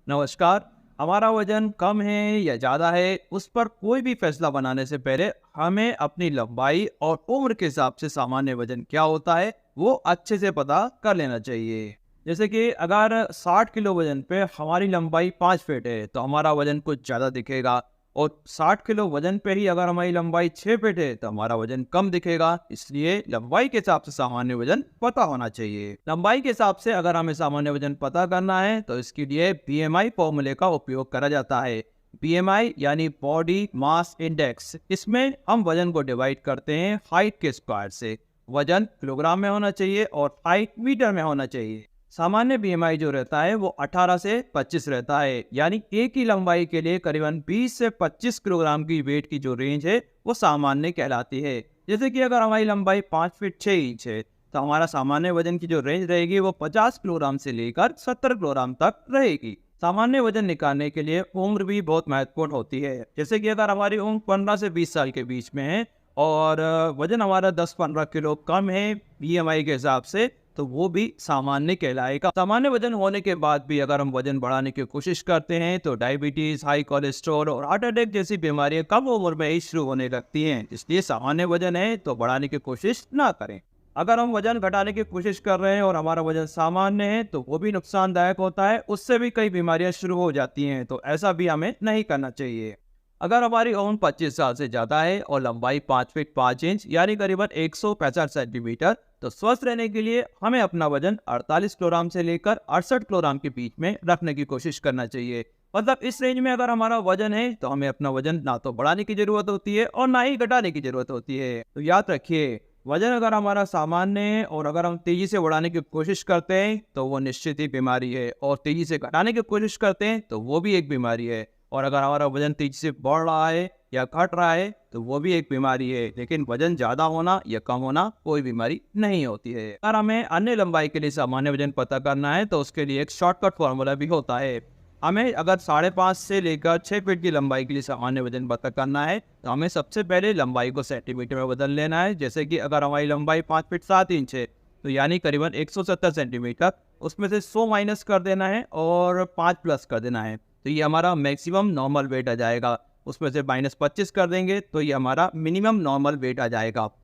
नमस्कार। हमारा वजन कम है या ज़्यादा है, उस पर कोई भी फैसला बनाने से पहले हमें अपनी लंबाई और उम्र के हिसाब से सामान्य वजन क्या होता है, वो अच्छे से पता कर लेना चाहिए। जैसे कि अगर 60 किलो वजन पे हमारी लंबाई 5 फीट है, तो हमारा वजन कुछ ज़्यादा दिखेगा। और 60 किलो वजन पे ही अगर हमारी लंबाई 6 फीट है, तो हमारा वजन कम दिखेगा। इसलिए लंबाई के हिसाब से सामान्य वजन पता होना चाहिए। लंबाई के हिसाब से अगर हमें सामान्य वजन पता करना है, तो इसके लिए बीएमआई फॉर्मूले का उपयोग करा जाता है। बीएमआई यानी बॉडी मास इंडेक्स। इसमें हम वजन को डिवाइड करते हैं हाइट के स्क्वायर से। वजन किलोग्राम में होना चाहिए और हाइट मीटर में होना चाहिए। सामान्य बीएमआई जो रहता है वो 18 से 25 रहता है, यानी एक ही लंबाई के लिए करीबन 20 से 25 किलोग्राम की वेट की जो रेंज है वो सामान्य कहलाती है। जैसे कि अगर हमारी लंबाई 5 फीट 6 इंच है, तो हमारा सामान्य वजन की जो रेंज रहेगी वो 50 किलोग्राम से लेकर 70 किलोग्राम तक रहेगी। सामान्य वजन निकालने के लिए उम्र भी बहुत महत्वपूर्ण होती है। जैसे कि अगर हमारी उम्र 15 से 20 साल के बीच में है और वजन हमारा 10-15 किलो कम है बीएमआई के हिसाब से, तो वो भी सामान्य कहलाएगा। सामान्य वजन होने के बाद भी अगर हम वजन बढ़ाने की कोशिश करते हैं, तो डायबिटीज, हाई कोलेस्ट्रॉल और हार्ट अटैक जैसी बीमारियां कम उम्र में ही शुरू होने लगती हैं। इसलिए सामान्य वजन है तो बढ़ाने की कोशिश ना करें। अगर हम वजन घटाने की कोशिश कर रहे हैं और हमारा वजन सामान्य है, तो वो भी नुकसानदायक होता है। उससे भी कई बीमारियां शुरू हो जाती हैं, तो ऐसा भी हमें नहीं करना चाहिए। अगर हमारी उम्र 25 साल से ज़्यादा है और लंबाई 5 फीट 5 इंच यानी करीबन 165 सेंटीमीटर, तो स्वस्थ रहने के लिए हमें अपना वजन 48 किलोग्राम से लेकर 68 किलोग्राम के बीच में रखने की कोशिश करना चाहिए। मतलब इस रेंज में अगर हमारा वजन है, तो हमें अपना वजन ना तो बढ़ाने की ज़रूरत होती है और ना ही घटाने की ज़रूरत होती है। तो याद रखिए, वजन अगर हमारा सामान्य है और अगर हम तेज़ी से बढ़ाने की कोशिश करते हैं, तो वो निश्चित ही बीमारी है, और तेज़ी से घटाने की कोशिश करते हैं तो वो भी एक बीमारी है। और अगर हमारा वजन तेजी से बढ़ रहा है या घट रहा है, तो वो भी एक बीमारी है। लेकिन वजन ज़्यादा होना या कम होना कोई बीमारी नहीं होती है। अगर हमें अन्य लंबाई के लिए सामान्य वजन पता करना है, तो उसके लिए एक शॉर्टकट फॉर्मूला भी होता है। हमें अगर 5.5 से लेकर 6 फीट की लंबाई के लिए सामान्य वजन पता करना है, तो हमें सबसे पहले लंबाई को सेंटीमीटर में बदल लेना है। जैसे कि अगर हमारी लंबाई 5 फीट 7 इंच है, तो यानी करीबन 170 सेंटीमीटर, उसमें से 100 माइनस कर देना है और 5 प्लस कर देना है, तो ये हमारा मैक्सिमम नॉर्मल वेट आ जाएगा। उसमें से -25 कर देंगे तो ये हमारा मिनिमम नॉर्मल वेट आ जाएगा।